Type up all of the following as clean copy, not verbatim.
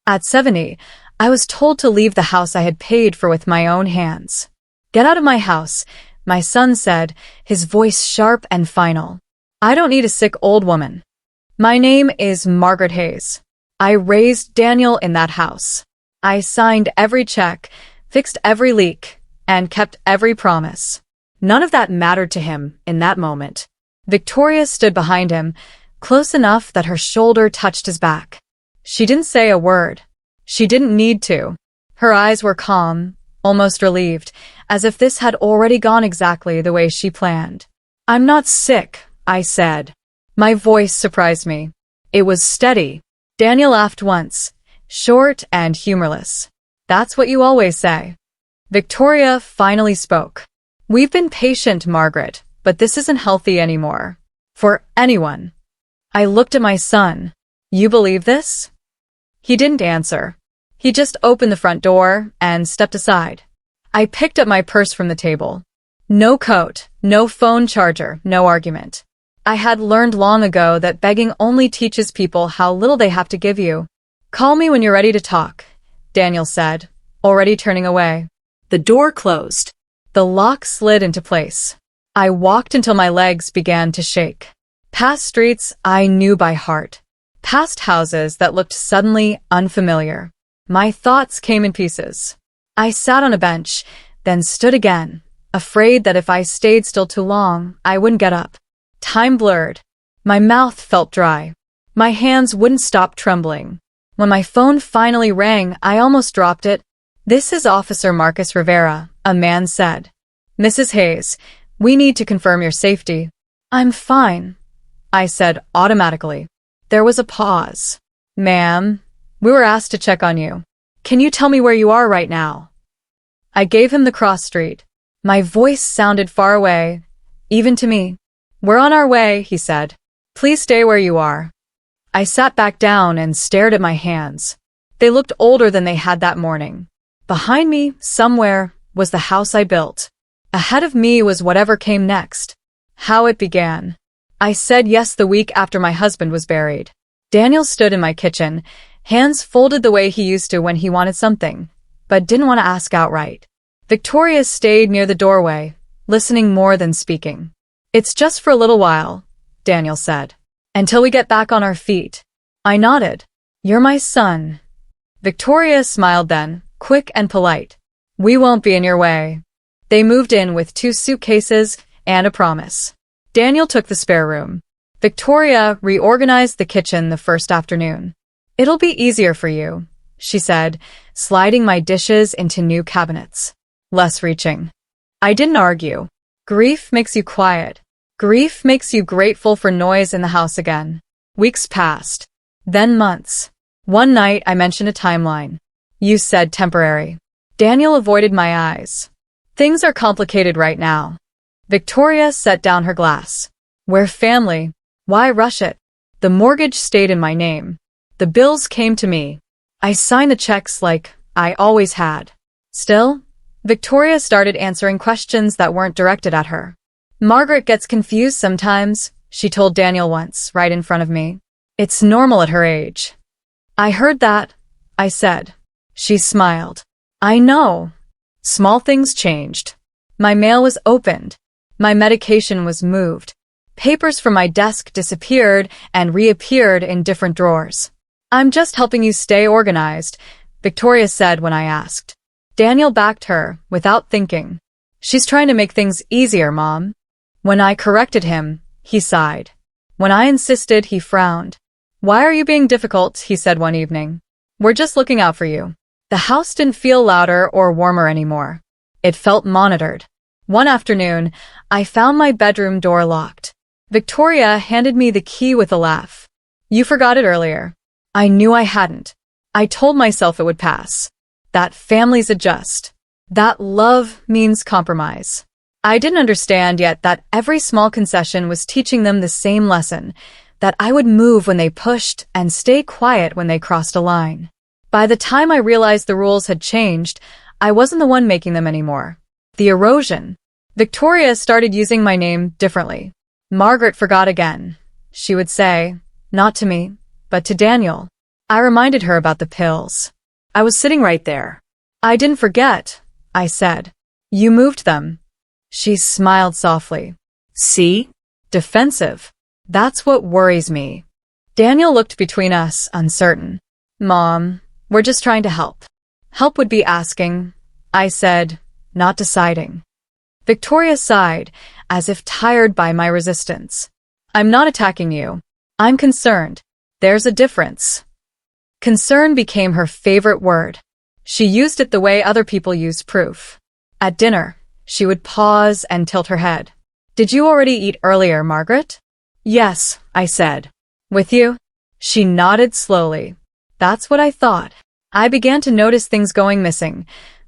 At 70, I was told to leave the house I had paid for with my own hands. Get out of my house, my son said, his voice sharp and final. I don't need a sick old woman. My name is Margaret Hayes. I raised Daniel in that house. I signed every check, fixed every leak, and kept every promise. None of that mattered to him in that moment. Victoria stood behind him, close enough that her shoulder touched his back. She didn't say a word. She didn't need to. Her eyes were calm, almost relieved, as if this had already gone exactly the way she planned. I'm not sick, I said. My voice surprised me. It was steady. Daniel laughed once, short and humorless. That's what you always say. Victoria finally spoke. We've been patient, Margaret, but this isn't healthy anymore. For anyone. I looked at my son. You believe this? He didn't answer. He just opened the front door and stepped aside. I picked up my purse from the table. No coat, no phone charger, no argument. I had learned long ago that begging only teaches people how little they have to give you. Call me when you're ready to talk, Daniel said, already turning away. The door closed. The lock slid into place. I walked until my legs began to shake. Past streets I knew by heart. Past houses that looked suddenly unfamiliar. My thoughts came in pieces. I sat on a bench, then stood again, afraid that if I stayed still too long, I wouldn't get up. Time blurred. My mouth felt dry. My hands wouldn't stop trembling. When my phone finally rang, I almost dropped it. This is Officer Marcus Rivera, a man said. Mrs. Hayes, we need to confirm your safety. I'm fine, I said automatically. There was a pause. Ma'am, we were asked to check on you. Can you tell me where you are right now? I gave him the cross street. My voice sounded far away, even to me. We're on our way, he said. Please stay where you are. I sat back down and stared at my hands. They looked older than they had that morning. Behind me, somewhere, was the house I built. Ahead of me was whatever came next. How it began. I said yes the week after my husband was buried. Daniel stood in my kitchen, hands folded the way he used to when he wanted something, but didn't want to ask outright. Victoria stayed near the doorway, listening more than speaking. It's just for a little while, Daniel said. Until we get back on our feet. I nodded. You're my son. Victoria smiled then, quick and polite. We won't be in your way. They moved in with 2 suitcases and a promise. Daniel took the spare room. Victoria reorganized the kitchen the first afternoon. It'll be easier for you, she said, sliding my dishes into new cabinets. Less reaching. I didn't argue. Grief makes you quiet. Grief makes you grateful for noise in the house again. Weeks passed. Then months. One night I mentioned a timeline. You said temporary. Daniel avoided my eyes. Things are complicated right now. Victoria set down her glass. We're family. Why rush it? The mortgage stayed in my name. The bills came to me. I signed the checks like I always had. Still, Victoria started answering questions that weren't directed at her. Margaret gets confused sometimes, she told Daniel once, right in front of me. It's normal at her age. I heard that, I said. She smiled. I know. Small things changed. My mail was opened. My medication was moved. Papers from my desk disappeared and reappeared in different drawers. I'm just helping you stay organized, Victoria said when I asked. Daniel backed her, without thinking. She's trying to make things easier, Mom. When I corrected him, he sighed. When I insisted, he frowned. Why are you being difficult, he said one evening. We're just looking out for you. The house didn't feel louder or warmer anymore. It felt monitored. One afternoon, I found my bedroom door locked. Victoria handed me the key with a laugh. You forgot it earlier. I knew I hadn't. I told myself it would pass. That families adjust. That love means compromise. I didn't understand yet that every small concession was teaching them the same lesson, that I would move when they pushed and stay quiet when they crossed a line. By the time I realized the rules had changed, I wasn't the one making them anymore. The erosion. Victoria started using my name differently. Margaret forgot again. She would say, not to me, but to Daniel. I reminded her about the pills. I was sitting right there. I didn't forget, I said. You moved them. She smiled softly. See? Defensive. That's what worries me. Daniel looked between us, uncertain. Mom, we're just trying to help. Help would be asking, I said, not deciding. Victoria sighed, as if tired by my resistance. I'm not attacking you. I'm concerned. There's a difference. Concern became her favorite word. She used it the way other people use proof. At dinner, she would pause and tilt her head. Did you already eat earlier, Margaret? Yes, I said. With you? She nodded slowly. That's what I thought. I began to notice things going missing.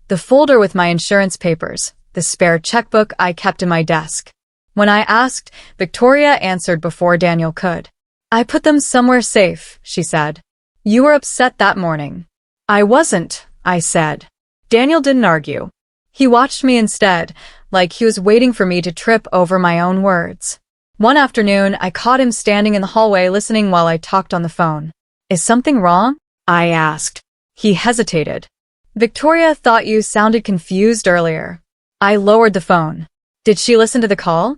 The folder with my insurance papers, the spare checkbook I kept in my desk. When I asked, Victoria answered before Daniel could. I put them somewhere safe, she said. You were upset that morning. I wasn't, I said. Daniel didn't argue. He watched me instead, like he was waiting for me to trip over my own words. One afternoon, I caught him standing in the hallway listening while I talked on the phone. Is something wrong? I asked. He hesitated. Victoria thought you sounded confused earlier. I lowered the phone. Did she listen to the call?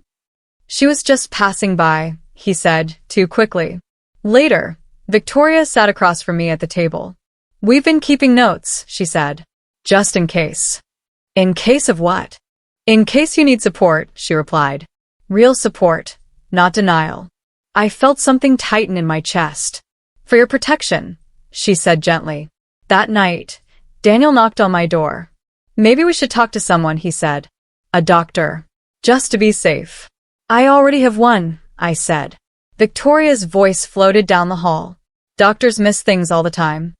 She was just passing by, he said, too quickly. Later, Victoria sat across from me at the table. We've been keeping notes, she said. Just in case. In case of what? In case you need support, she replied. Real support, not denial. I felt something tighten in my chest. For your protection, she said gently. That night, Daniel knocked on my door. Maybe we should talk to someone, he said. A doctor. Just to be safe. I already have one, I said. Victoria's voice floated down the hall. Doctors miss things all the time.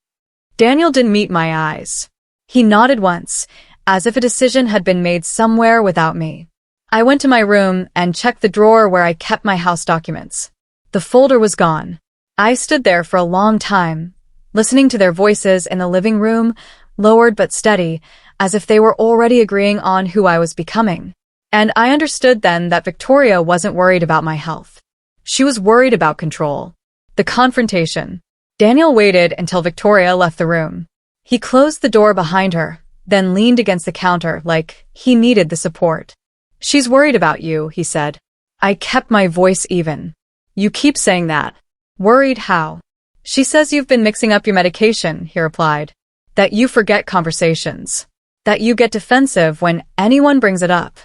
Daniel didn't meet my eyes. He nodded once, as if a decision had been made somewhere without me. I went to my room and checked the drawer where I kept my house documents. The folder was gone. I stood there for a long time, listening to their voices in the living room, lowered but steady, as if they were already agreeing on who I was becoming. And I understood then that Victoria wasn't worried about my health. She was worried about control. The confrontation. Daniel waited until Victoria left the room. He closed the door behind her, then leaned against the counter like he needed the support. She's worried about you, he said. I kept my voice even. You keep saying that. Worried how? She says you've been mixing up your medication, he replied. That you forget conversations. That you get defensive when anyone brings it up.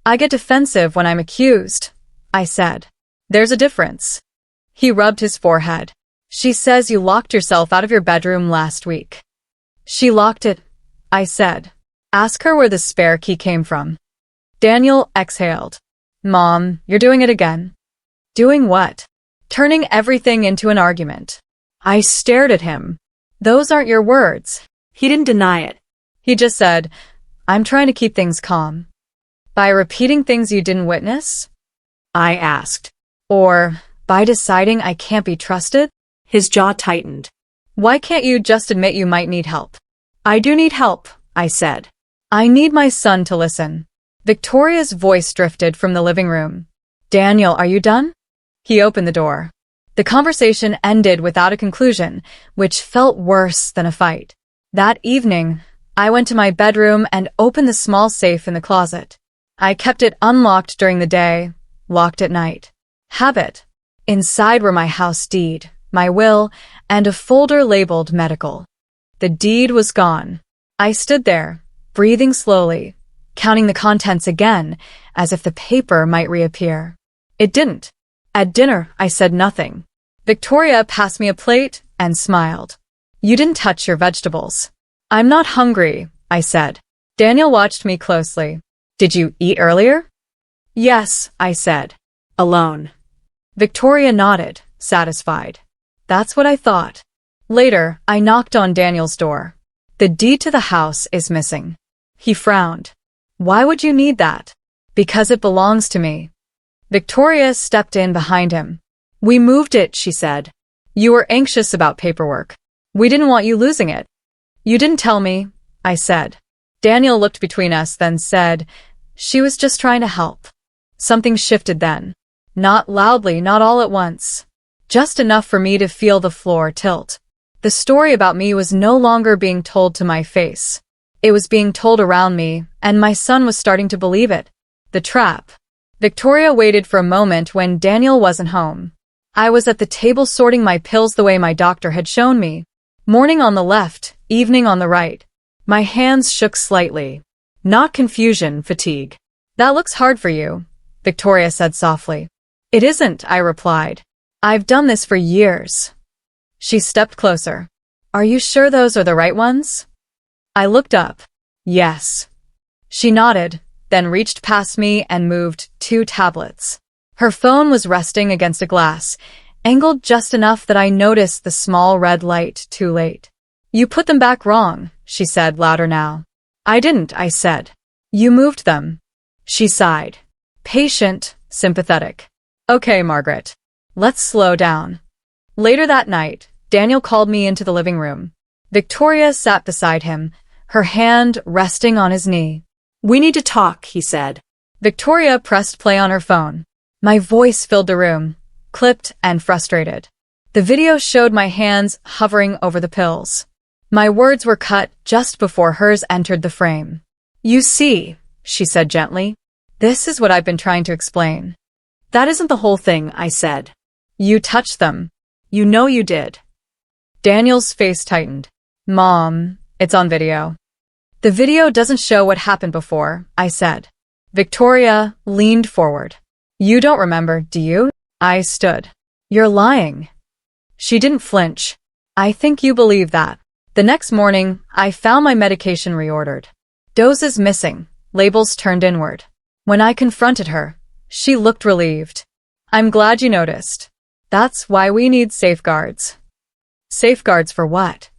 I get defensive when I'm accused, I said. There's a difference. He rubbed his forehead. She says you locked yourself out of your bedroom last week. She locked it, I said. Ask her where the spare key came from. Daniel exhaled. Mom, you're doing it again. Doing what? Turning everything into an argument. I stared at him. Those aren't your words. He didn't deny it. He just said, I'm trying to keep things calm. By repeating things you didn't witness? I asked. Or by deciding I can't be trusted? His jaw tightened. Why can't you just admit you might need help? I do need help, I said. I need my son to listen. Victoria's voice drifted from the living room. Daniel, are you done? He opened the door. The conversation ended without a conclusion, which felt worse than a fight. That evening, I went to my bedroom and opened the small safe in the closet. I kept it unlocked during the day, locked at night. Habit. Inside were my house deed, my will, and a folder labeled medical. The deed was gone. I stood there, breathing slowly, counting the contents again, as if the paper might reappear. It didn't. At dinner, I said nothing. Victoria passed me a plate and smiled. You didn't touch your vegetables. I'm not hungry, I said. Daniel watched me closely. Did you eat earlier? Yes, I said. Alone. Victoria nodded, satisfied. That's what I thought. Later, I knocked on Daniel's door. The deed to the house is missing. He frowned. Why would you need that? Because it belongs to me. Victoria stepped in behind him. We moved it, she said. You were anxious about paperwork. We didn't want you losing it. You didn't tell me, I said. Daniel looked between us, then said, she was just trying to help. Something shifted then. Not loudly, not all at once. Just enough for me to feel the floor tilt. The story about me was no longer being told to my face. It was being told around me, and my son was starting to believe it. The trap. Victoria waited for a moment when Daniel wasn't home. I was at the table sorting my pills the way my doctor had shown me. Morning on the left, evening on the right. My hands shook slightly. Not confusion, fatigue. That looks hard for you, Victoria said softly. It isn't, I replied. I've done this for years. She stepped closer. Are you sure those are the right ones? I looked up. Yes. She nodded, then reached past me and moved 2 tablets. Her phone was resting against a glass, angled just enough that I noticed the small red light too late. You put them back wrong, she said louder now. I didn't, I said. You moved them. She sighed. Patient, sympathetic. Okay, Margaret. Let's slow down. Later that night, Daniel called me into the living room. Victoria sat beside him, her hand resting on his knee. We need to talk, he said. Victoria pressed play on her phone. My voice filled the room, clipped and frustrated. The video showed my hands hovering over the pills. My words were cut just before hers entered the frame. You see, she said gently. This is what I've been trying to explain. That isn't the whole thing, I said. You touched them. You know you did. Daniel's face tightened. Mom, it's on video. The video doesn't show what happened before, I said. Victoria leaned forward. You don't remember, do you? I stood. You're lying. She didn't flinch. I think you believe that. The next morning, I found my medication reordered. Doses missing, labels turned inward. When I confronted her, she looked relieved. I'm glad you noticed. That's why we need safeguards. Safeguards for what?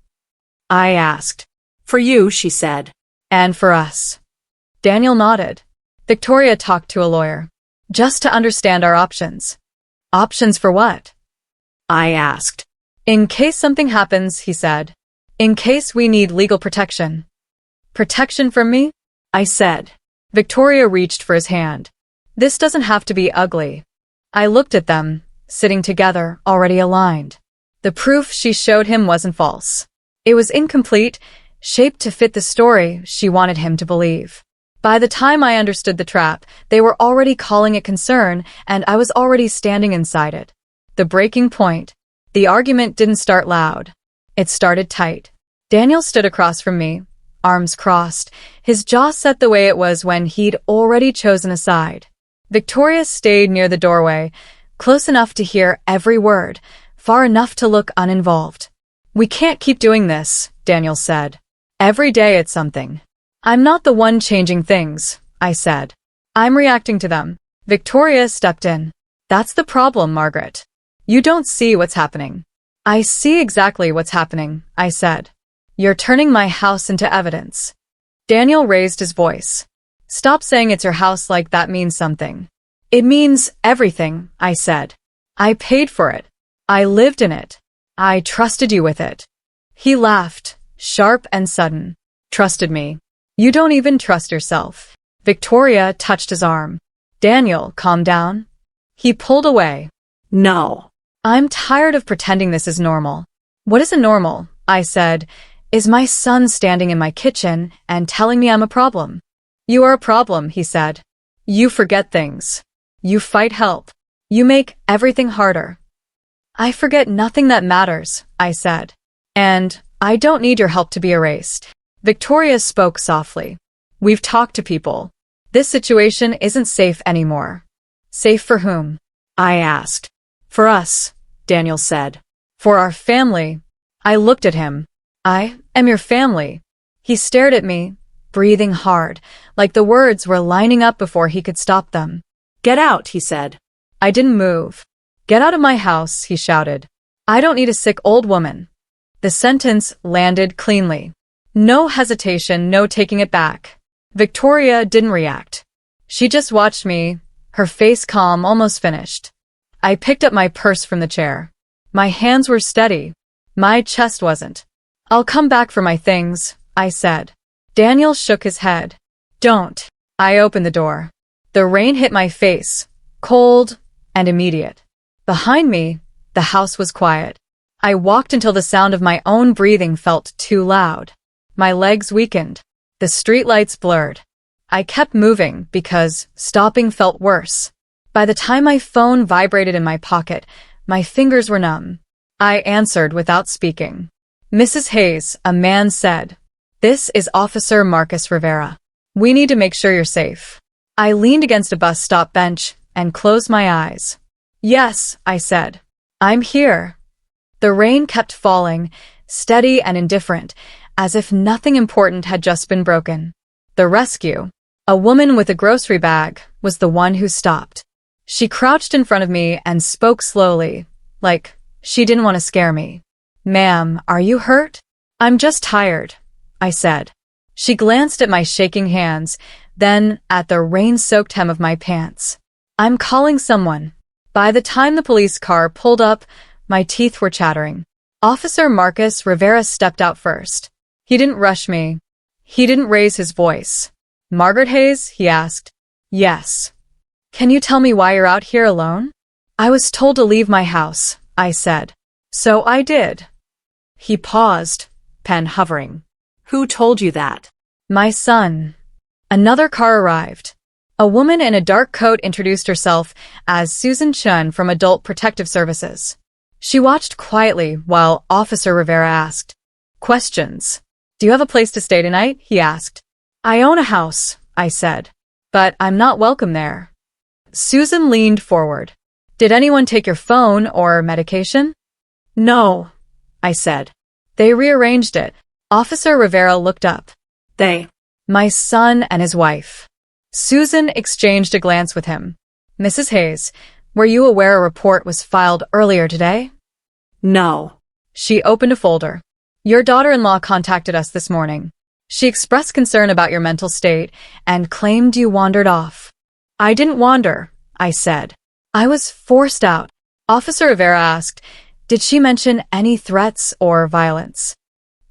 I asked. For you, she said. And for us. Daniel nodded. Victoria talked to a lawyer. Just to understand our options. Options for what? I asked. In case something happens, he said. In case we need legal protection. Protection from me? I said. Victoria reached for his hand. This doesn't have to be ugly. I looked at them, sitting together, already aligned. The proof she showed him wasn't false. It was incomplete, shaped to fit the story she wanted him to believe. By the time I understood the trap, they were already calling it concern, and I was already standing inside it. The breaking point. The argument didn't start loud. It started tight. Daniel stood across from me, arms crossed, his jaw set the way it was when he'd already chosen a side. Victoria stayed near the doorway, close enough to hear every word, far enough to look uninvolved. We can't keep doing this, Daniel said. Every day it's something. I'm not the one changing things, I said. I'm reacting to them. Victoria stepped in. That's the problem, Margaret. You don't see what's happening. I see exactly what's happening, I said. You're turning my house into evidence. Daniel raised his voice. Stop saying it's your house like that means something. It means everything, I said. I paid for it. I lived in it. I trusted you with it. He laughed, sharp and sudden. Trusted me. You don't even trust yourself. Victoria touched his arm. Daniel, calm down. He pulled away. No. I'm tired of pretending this is normal. What isn't normal, I said, is my son standing in my kitchen and telling me I'm a problem. You are a problem, he said. You forget things. You fight help. You make everything harder. I forget nothing that matters, I said. And I don't need your help to be erased. Victoria spoke softly. We've talked to people. This situation isn't safe anymore. Safe for whom? I asked. For us, Daniel said. For our family. I looked at him. I am your family. He stared at me, breathing hard, like the words were lining up before he could stop them. Get out, he said. I didn't move. Get out of my house, he shouted. I don't need a sick old woman. The sentence landed cleanly. No hesitation, no taking it back. Victoria didn't react. She just watched me, her face calm, almost finished. I picked up my purse from the chair. My hands were steady. My chest wasn't. I'll come back for my things, I said. Daniel shook his head. Don't. I opened the door. The rain hit my face, cold and immediate. Behind me, the house was quiet. I walked until the sound of my own breathing felt too loud. My legs weakened. The streetlights blurred. I kept moving because stopping felt worse. By the time my phone vibrated in my pocket, my fingers were numb. I answered without speaking. Mrs. Hayes, a man said. This is Officer Marcus Rivera. We need to make sure you're safe. I leaned against a bus stop bench and closed my eyes. Yes, I said. I'm here. The rain kept falling, steady and indifferent, as if nothing important had just been broken. The rescue, a woman with a grocery bag, was the one who stopped. She crouched in front of me and spoke slowly, like she didn't want to scare me. Ma'am, are you hurt? I'm just tired, I said. She glanced at my shaking hands, then at the rain-soaked hem of my pants. I'm calling someone. By the time the police car pulled up, my teeth were chattering. Officer Marcus Rivera stepped out first. He didn't rush me. He didn't raise his voice. Margaret Hayes? He asked. Yes. Can you tell me why you're out here alone? I was told to leave my house, I said. So I did. He paused, pen hovering. Who told you that? My son. Another car arrived. A woman in a dark coat introduced herself as Susan Chun from Adult Protective Services. She watched quietly while Officer Rivera asked questions. Do you have a place to stay tonight? He asked. I own a house, I said. But I'm not welcome there. Susan leaned forward. Did anyone take your phone or medication? No, I said. They rearranged it. Officer Rivera looked up. They. My son and his wife. Susan exchanged a glance with him. Mrs. Hayes, were you aware a report was filed earlier today? No. She opened a folder. Your daughter-in-law contacted us this morning. She expressed concern about your mental state and claimed you wandered off. I didn't wander, I said. I was forced out. Officer Rivera asked, did she mention any threats or violence?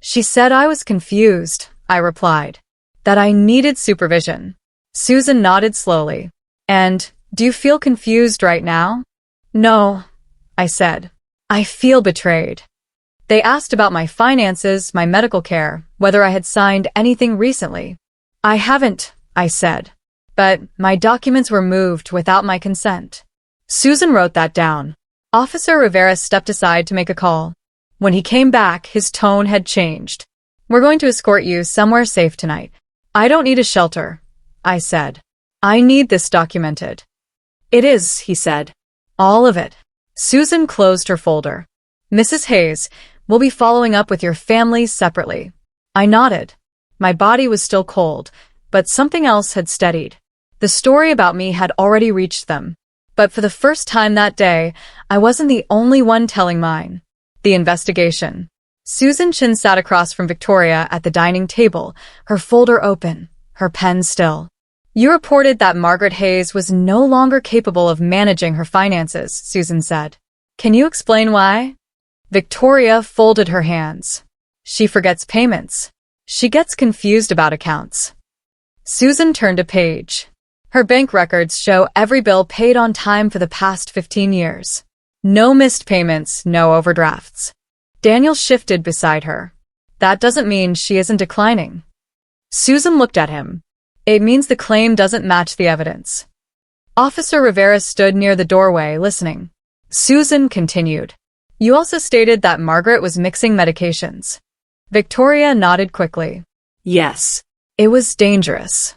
She said I was confused, I replied. That I needed supervision. Susan nodded slowly. And, do you feel confused right now? No, I said. I feel betrayed. They asked about my finances, my medical care, whether I had signed anything recently. I haven't, I said. But my documents were moved without my consent. Susan wrote that down. Officer Rivera stepped aside to make a call. When he came back, his tone had changed. We're going to escort you somewhere safe tonight. I don't need a shelter, I said. I need this documented. It is, he said. All of it. Susan closed her folder. Mrs. Hayes, we'll be following up with your family separately. I nodded. My body was still cold, but something else had steadied. The story about me had already reached them. But for the first time that day, I wasn't the only one telling mine. The investigation. Susan Chin sat across from Victoria at the dining table, her folder open, her pen still. You reported that Margaret Hayes was no longer capable of managing her finances, Susan said. Can you explain why? Victoria folded her hands. She forgets payments. She gets confused about accounts. Susan turned a page. Her bank records show every bill paid on time for the past 15 years. No missed payments, no overdrafts. Daniel shifted beside her. That doesn't mean she isn't declining. Susan looked at him. It means the claim doesn't match the evidence. Officer Rivera stood near the doorway, listening. Susan continued. You also stated that Margaret was mixing medications. Victoria nodded quickly. Yes. It was dangerous.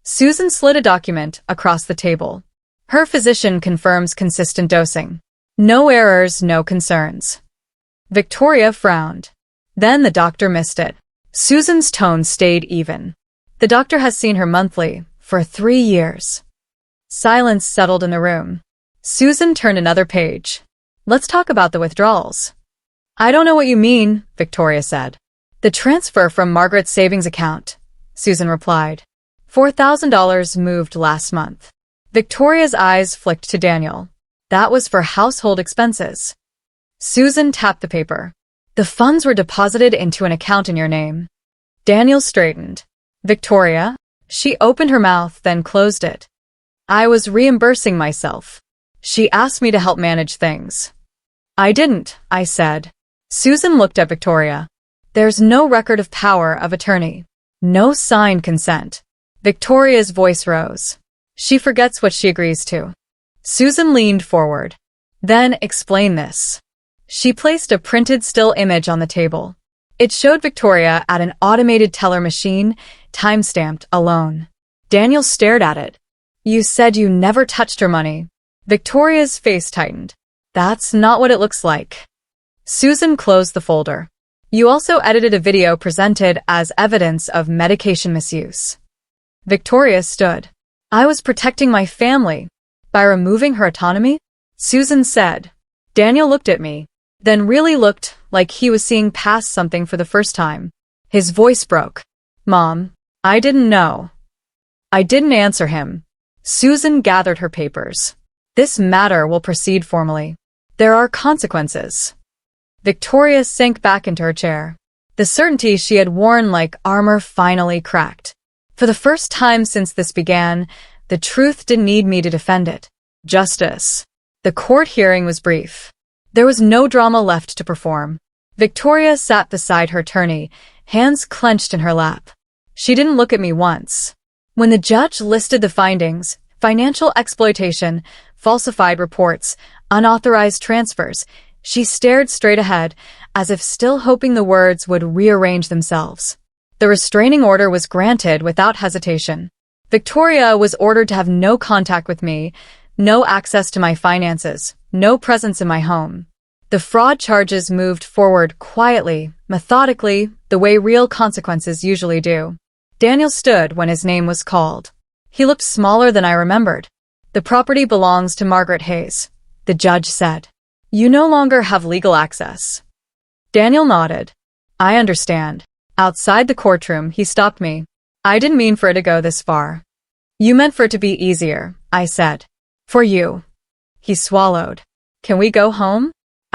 Susan slid a document across the table. Her physician confirms consistent dosing. No errors, no concerns. Victoria frowned. Then the doctor missed it. Susan's tone stayed even. The doctor has seen her monthly for 3 years. Silence settled in the room. Susan turned another page. Let's talk about the withdrawals. I don't know what you mean, Victoria said. The transfer from Margaret's savings account, Susan replied. $4,000 moved last month. Victoria's eyes flicked to Daniel. That was for household expenses. Susan tapped the paper. The funds were deposited into an account in your name. Daniel straightened. Victoria? She opened her mouth, then closed it. I was reimbursing myself. She asked me to help manage things. I didn't, I said. Susan looked at Victoria. There's no record of power of attorney. No signed consent. Victoria's voice rose. She forgets what she agrees to. Susan leaned forward. Then explain this. She placed a printed still image on the table. It showed Victoria at an automated teller machine, time-stamped, alone. Daniel stared at it. You said you never touched her money. Victoria's face tightened. That's not what it looks like. Susan closed the folder. You also edited a video presented as evidence of medication misuse. Victoria stood. I was protecting my family. By removing her autonomy? Susan said. Daniel looked at me, then really looked like he was seeing past something for the first time. His voice broke. Mom, I didn't know. I didn't answer him. Susan gathered her papers. This matter will proceed formally. There are consequences. Victoria sank back into her chair. The certainty she had worn like armor finally cracked. For the first time since this began, the truth didn't need me to defend it. Justice. The court hearing was brief. There was no drama left to perform. Victoria sat beside her attorney, hands clenched in her lap. She didn't look at me once. When the judge listed the findings, financial exploitation, falsified reports, unauthorized transfers, she stared straight ahead, as if still hoping the words would rearrange themselves. The restraining order was granted without hesitation. Victoria was ordered to have no contact with me, no access to my finances, no presence in my home. The fraud charges moved forward quietly, methodically, the way real consequences usually do. Daniel stood when his name was called. He looked smaller than I remembered. The property belongs to Margaret Hayes, the judge said. You no longer have legal access. Daniel nodded. I understand. Outside the courtroom, he stopped me. I didn't mean for it to go this far. You meant for it to be easier, I said. For you. He swallowed. Can we go home?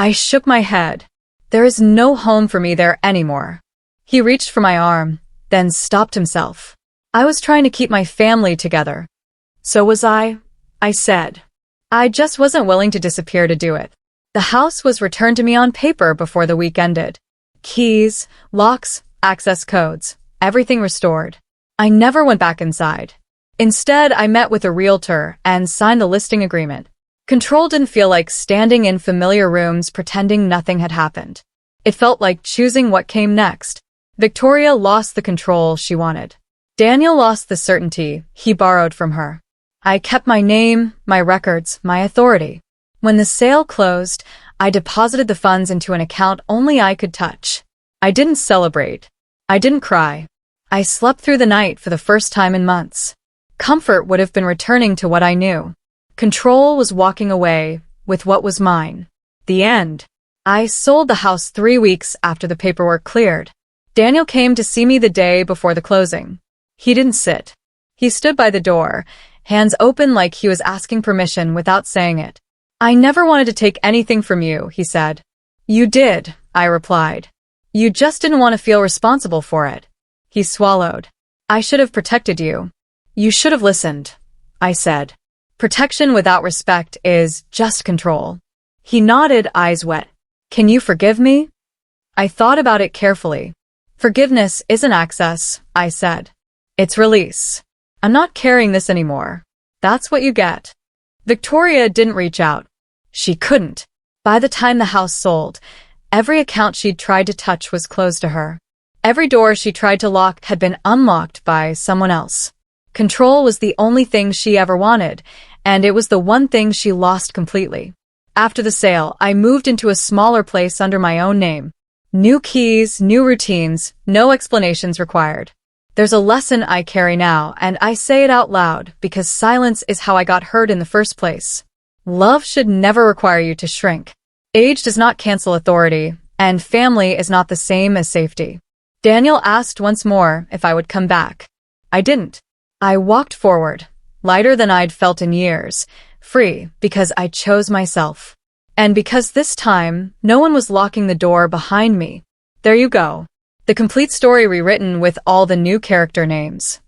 I shook my head. There is no home for me there anymore. He reached for my arm, then stopped himself. I was trying to keep my family together. So was I said. I just wasn't willing to disappear to do it. The house was returned to me on paper before the week ended. Keys, locks, access codes, everything restored. I never went back inside. Instead, I met with a realtor and signed the listing agreement. Control didn't feel like standing in familiar rooms pretending nothing had happened. It felt like choosing what came next. Victoria lost the control she wanted. Daniel lost the certainty he borrowed from her. I kept my name, my records, my authority. When the sale closed, I deposited the funds into an account only I could touch. I didn't celebrate. I didn't cry. I slept through the night for the first time in months. Comfort would have been returning to what I knew. Control was walking away with what was mine. The end. I sold the house 3 weeks after the paperwork cleared. Daniel came to see me the day before the closing. He didn't sit. He stood by the door, hands open like he was asking permission without saying it. I never wanted to take anything from you, he said. You did, I replied. You just didn't want to feel responsible for it. He swallowed. I should have protected you. You should have listened, I said. Protection without respect is just control. He nodded, eyes wet. Can you forgive me? I thought about it carefully. Forgiveness isn't access, I said. It's release. I'm not carrying this anymore. That's what you get. Victoria didn't reach out. She couldn't. By the time the house sold, every account she'd tried to touch was closed to her. Every door she tried to lock had been unlocked by someone else. Control was the only thing she ever wanted, and it was the one thing she lost completely. After the sale, I moved into a smaller place under my own name. New keys, new routines, no explanations required. There's a lesson I carry now, and I say it out loud because silence is how I got hurt in the first place. Love should never require you to shrink. Age does not cancel authority, and family is not the same as safety. Daniel asked once more if I would come back. I didn't. I walked forward, lighter than I'd felt in years, free because I chose myself. And because this time, no one was locking the door behind me. There you go. The complete story rewritten with all the new character names.